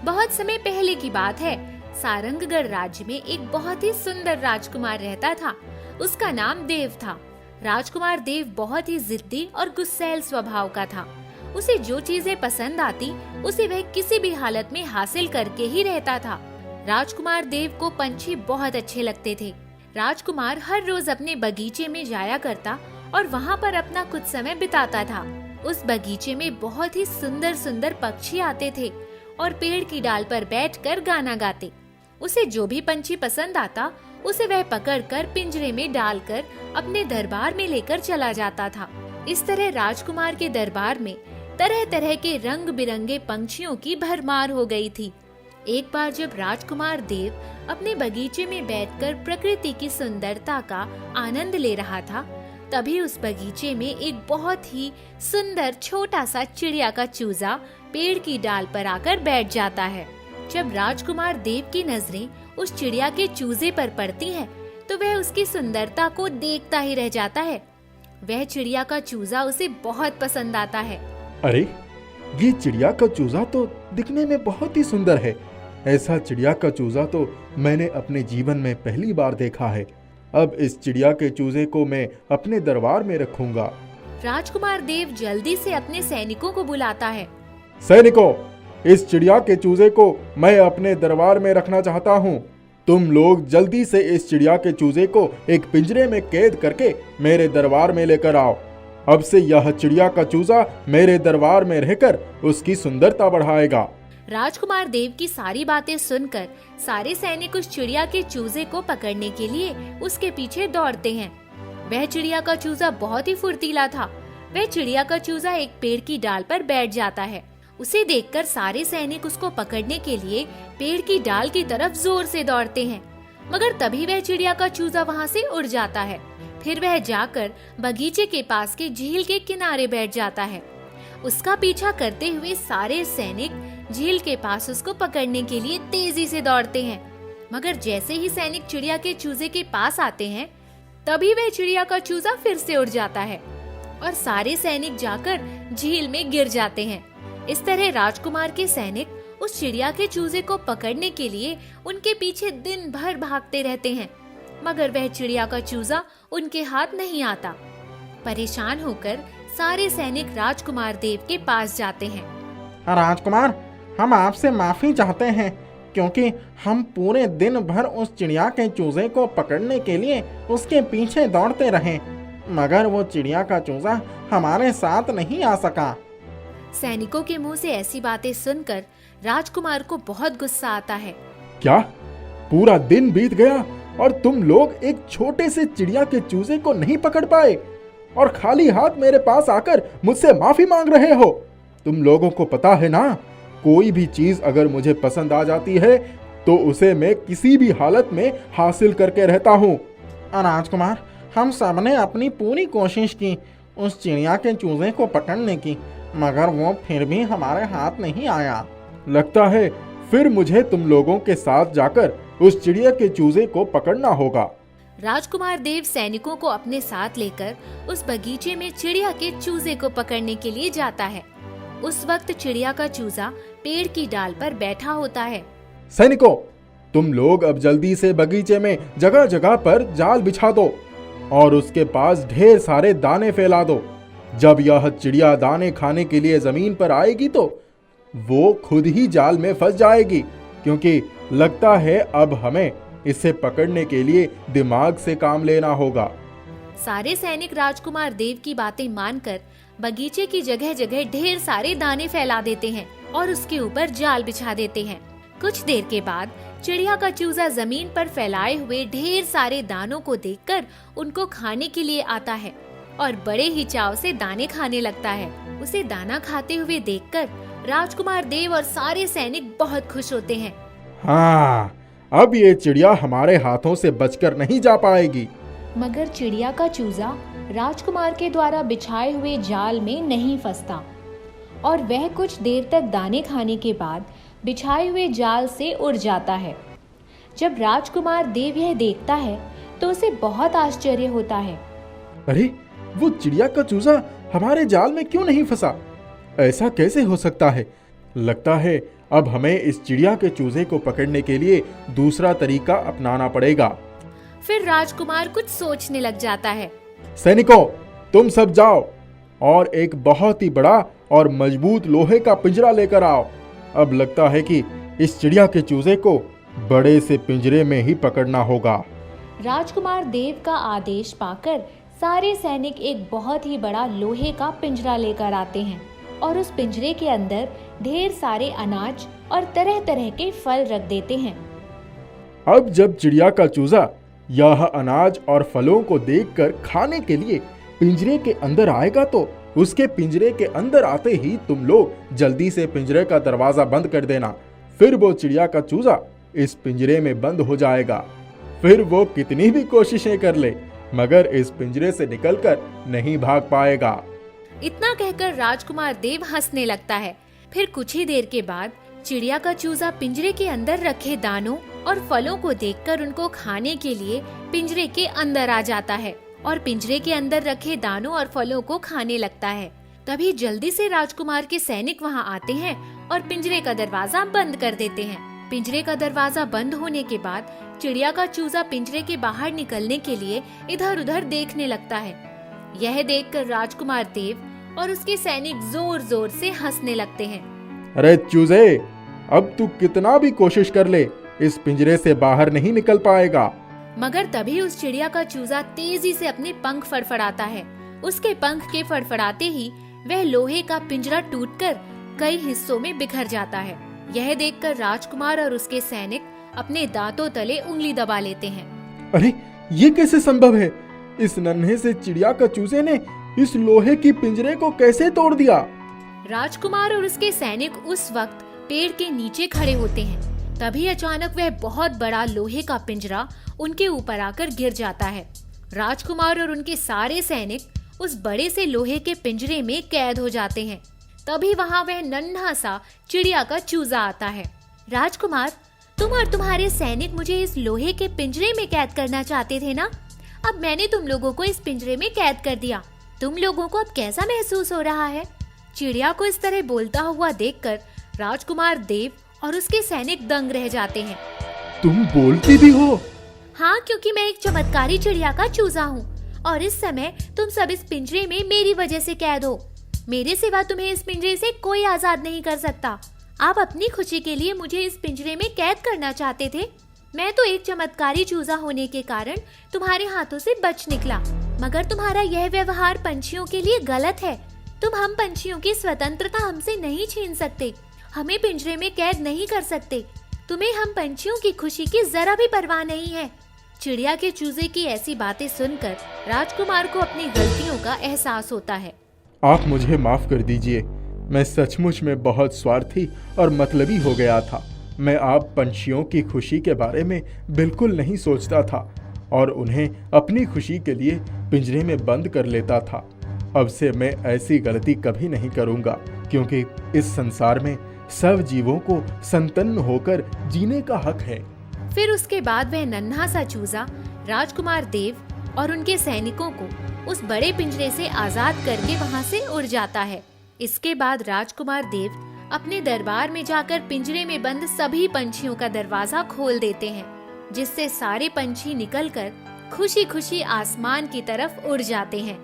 बहुत समय पहले की बात है। सारंगगढ़ राज्य में एक बहुत ही सुंदर राजकुमार रहता था। उसका नाम देव था। राजकुमार देव बहुत ही जिद्दी और गुस्सैल स्वभाव का था। उसे जो चीजें पसंद आती उसे वह किसी भी हालत में हासिल करके ही रहता था। राजकुमार देव को पंछी बहुत अच्छे लगते थे। राजकुमार हर रोज अपने बगीचे में जाया करता और वहाँ पर अपना कुछ समय बिताता था। उस बगीचे में बहुत ही सुंदर सुंदर पक्षी आते थे और पेड़ की डाल पर बैठकर गाना गाते। उसे जो भी पंछी पसंद आता उसे वह पकड़कर पिंजरे में डालकर अपने दरबार में लेकर चला जाता था। इस तरह राजकुमार के दरबार में तरह तरह के रंग बिरंगे पंछियों की भरमार हो गई थी। एक बार जब राजकुमार देव अपने बगीचे में बैठकर प्रकृति की सुंदरता का आनंद ले रहा था, तभी उस बगीचे में एक बहुत ही सुंदर छोटा सा चिड़िया का चूजा पेड़ की डाल पर आकर बैठ जाता है। जब राजकुमार देव की नजरें उस चिड़िया के चूजे पर पड़ती हैं, तो वह उसकी सुंदरता को देखता ही रह जाता है। वह चिड़िया का चूजा उसे बहुत पसंद आता है। अरे, ये चिड़िया का चूजा तो दिखने में बहुत ही सुंदर है। ऐसा चिड़िया का चूजा तो मैंने अपने जीवन में पहली बार देखा है। अब इस चिड़िया के चूजे को मैं अपने दरबार में रखूंगा। राजकुमार देव जल्दी से अपने सैनिकों को बुलाता है। सैनिकों, इस चिड़िया के चूजे को मैं अपने दरबार में रखना चाहता हूँ। तुम लोग जल्दी से इस चिड़िया के चूजे को एक पिंजरे में कैद करके मेरे दरबार में लेकर आओ। अब से यह चिड़िया का चूजा मेरे दरबार में रहकर उसकी सुंदरता बढ़ाएगा। राजकुमार देव की सारी बातें सुनकर सारे सैनिक उस चिड़िया के चूजे को पकड़ने के लिए उसके पीछे दौड़ते हैं। वह चिड़िया का चूजा बहुत ही फुर्तीला था। वह चिड़िया का चूजा एक पेड़ की डाल पर बैठ जाता है। उसे देखकर सारे सैनिक उसको पकड़ने के लिए पेड़ की डाल की तरफ जोर से दौड़ते हैं, मगर तभी वह चिड़िया का चूजा वहाँ से उड़ जाता है। फिर वह जाकर बगीचे के पास के झील के किनारे बैठ जाता है। उसका पीछा करते हुए सारे सैनिक झील के पास उसको पकड़ने के लिए तेजी से दौड़ते हैं, मगर जैसे ही सैनिक चिड़िया के चूजे के पास आते हैं, तभी वह चिड़िया का चूजा फिर से उड़ जाता है और सारे सैनिक जाकर झील में गिर जाते हैं। इस तरह राजकुमार के सैनिक उस चिड़िया के चूजे को पकड़ने के लिए उनके पीछे दिन भर भागते रहते हैं, मगर वह चिड़िया का चूजा उनके हाथ नहीं आता। परेशान होकर सारे सैनिक राजकुमार देव के पास जाते हैं। राजकुमार, हम आपसे माफी चाहते हैं क्योंकि हम पूरे दिन भर उस चिड़िया के चूजे को पकड़ने के लिए उसके पीछे दौड़ते रहे, मगर वो चिड़िया का चूजा हमारे साथ नहीं आ सका। सैनिकों के मुंह से ऐसी बातें सुनकर राजकुमार को बहुत गुस्सा आता है। क्या पूरा दिन बीत गया और तुम लोग एक छोटे से चिड़िया के चूजे को नहीं पकड़ पाए और खाली हाथ मेरे पास आकर मुझसे माफी मांग रहे हो? तुम लोगों को पता है ना, कोई भी चीज अगर मुझे पसंद आ जाती है तो उसे मैं किसी भी हालत में हासिल करके रहता हूँ। राजकुमार, हम सबने अपनी पूरी कोशिश की उस चिड़िया के चूजे को पकड़ने की, मगर वो फिर भी हमारे हाथ नहीं आया। लगता है फिर मुझे तुम लोगों के साथ जाकर उस चिड़िया के चूजे को पकड़ना होगा। राजकुमार देव सैनिकों को अपने साथ लेकर उस बगीचे में चिड़िया के चूजे को पकड़ने के लिए जाता है। उस वक्त चिड़िया का चूजा पेड़ की डाल पर बैठा होता है। सैनिकों, तुम लोग अब जल्दी से बगीचे में जगह जगह पर जाल बिछा दो और उसके पास ढेर सारे दाने फैला दो। जब यह चिड़िया दाने खाने के लिए जमीन पर आएगी तो वो खुद ही जाल में फंस जाएगी, क्योंकि लगता है अब हमें इसे पकड़ने के लिए दिमाग से काम लेना होगा। सारे सैनिक राजकुमार देव की बातें मानकर बगीचे की जगह जगह ढेर सारे दाने फैला देते हैं और उसके ऊपर जाल बिछा देते हैं। कुछ देर के बाद चिड़िया का चूजा जमीन पर फैलाए हुए ढेर सारे दानों को देखकर उनको खाने के लिए आता है और बड़े ही चाव से दाने खाने लगता है। उसे दाना खाते हुए देखकर राजकुमार देव और सारे सैनिक बहुत खुश होते हैं। हाँ, अब ये चिड़िया हमारे हाथों से बचकर नहीं जा पाएगी। मगर चिड़िया का चूजा राजकुमार के द्वारा बिछाए हुए जाल में नहीं फंसता और वह कुछ देर तक दाने खाने के बाद बिछाए हुए जाल से उड़ जाता है। जब राजकुमार देव यह देखता है तो उसे बहुत आश्चर्य होता है। अरे, वो चिड़िया का चूजा हमारे जाल में क्यों नहीं फंसा? ऐसा कैसे हो सकता है? लगता है अब हमें इस चिड़िया के चूजे को पकड़ने के लिए दूसरा तरीका अपनाना पड़ेगा। फिर राजकुमार कुछ सोचने लग जाता है। सैनिकों, तुम सब जाओ और एक बहुत ही बड़ा और मजबूत लोहे का पिंजरा लेकर आओ। अब लगता है कि इस चिड़िया के चूजे को बड़े से पिंजरे में ही पकड़ना होगा। राजकुमार देव का आदेश पाकर सारे सैनिक एक बहुत ही बड़ा लोहे का पिंजरा लेकर आते हैं और उस पिंजरे के अंदर ढेर सारे अनाज और तरह तरह के फल रख देते हैं। अब जब चिड़िया का चूजा यह अनाज और फलों को देखकर खाने के लिए पिंजरे के अंदर आएगा तो उसके पिंजरे के अंदर आते ही तुम लोग जल्दी से पिंजरे का दरवाजा बंद कर देना। फिर वो चिड़िया का चूजा इस पिंजरे में बंद हो जाएगा। फिर वो कितनी भी कोशिशें कर ले मगर इस पिंजरे से निकलकर नहीं भाग पाएगा। इतना कहकर राजकुमार देव हंसने लगता है। फिर कुछ ही देर के बाद चिड़िया का चूजा पिंजरे के अंदर रखे दानों और फलों को देखकर उनको खाने के लिए पिंजरे के अंदर आ जाता है और पिंजरे के अंदर रखे दानों और फलों को खाने लगता है। तभी जल्दी से राजकुमार के सैनिक वहां आते हैं और पिंजरे का दरवाजा बंद कर देते हैं। पिंजरे का दरवाजा बंद होने के बाद चिड़िया का चूजा पिंजरे के बाहर निकलने के लिए इधर उधर देखने लगता है। यह देखकर राजकुमार देव और उसके सैनिक जोर जोर से हंसने लगते हैं। अरे चूजे, अब तू कितना भी कोशिश कर ले इस पिंजरे से बाहर नहीं निकल पाएगा। मगर तभी उस चिड़िया का चूजा तेजी से अपने पंख फड़फड़ाता है। उसके पंख के फड़फड़ाते ही वह लोहे का पिंजरा टूटकर कई हिस्सों में बिखर जाता है। यह देखकर राजकुमार और उसके सैनिक अपने दांतों तले उंगली दबा लेते हैं। अरे ये कैसे संभव है? इस नन्हे से चिड़िया का चूजे ने इस लोहे की पिंजरे को कैसे तोड़ दिया? राजकुमार और उसके सैनिक उस वक्त पेड़ के नीचे खड़े होते हैं। तभी अचानक वह बहुत बड़ा लोहे का पिंजरा उनके ऊपर आकर गिर जाता है। राजकुमार और उनके सारे सैनिक उस बड़े से लोहे के पिंजरे में कैद हो जाते हैं। तभी वहाँ वह नन्हा सा चिड़िया का चूजा आता है। राजकुमार, तुम और तुम्हारे सैनिक मुझे इस लोहे के पिंजरे में कैद करना चाहते थे ना? अब मैंने तुम लोगों को इस पिंजरे में कैद कर दिया। तुम लोगों को अब कैसा महसूस हो रहा है? चिड़िया को इस तरह बोलता हुआ देखकर राजकुमार देव और उसके सैनिक दंग रह जाते हैं। तुम बोलती भी हो? हाँ, क्योंकि मैं एक चमत्कारी चिड़िया का चूजा हूँ और इस समय तुम सब इस पिंजरे में मेरी वजह से कैद हो। मेरे सिवा तुम्हें इस पिंजरे से कोई आजाद नहीं कर सकता। आप अपनी खुशी के लिए मुझे इस पिंजरे में कैद करना चाहते थे। मैं तो एक चमत्कारी चूजा होने के कारण तुम्हारे हाथों से बच निकला, मगर तुम्हारा यह व्यवहार पंछियों के लिए गलत है। तुम हम पंछियों की स्वतंत्रता हमसे नहीं छीन सकते, हमें पिंजरे में कैद नहीं कर सकते। तुम्हें हम पंछियों की खुशी की जरा भी परवाह नहीं है। चिड़िया के चूजे की ऐसी बातें सुनकर राजकुमार को अपनी गलतियों का एहसास होता है। आप मुझे माफ कर दीजिए, मैं सचमुच में बहुत स्वार्थी और मतलबी हो गया था। मैं आप पंछियों की खुशी के बारे में बिल्कुल नहीं सोचता था और उन्हें अपनी खुशी के लिए पिंजरे में बंद कर लेता था। अब से मैं ऐसी गलती कभी नहीं करूंगा, क्योंकि इस संसार में सब जीवों को संतन्न होकर जीने का हक है। फिर उसके बाद वह नन्हा सा चूजा राजकुमार देव और उनके सैनिकों को उस बड़े पिंजरे से आजाद करके वहां से उड़ जाता है। इसके बाद राजकुमार देव अपने दरबार में जाकर पिंजरे में बंद सभी पंछियों का दरवाजा खोल देते हैं, जिससे सारे पंछी निकलकर खुशी खुशी आसमान की तरफ उड़ जाते हैं।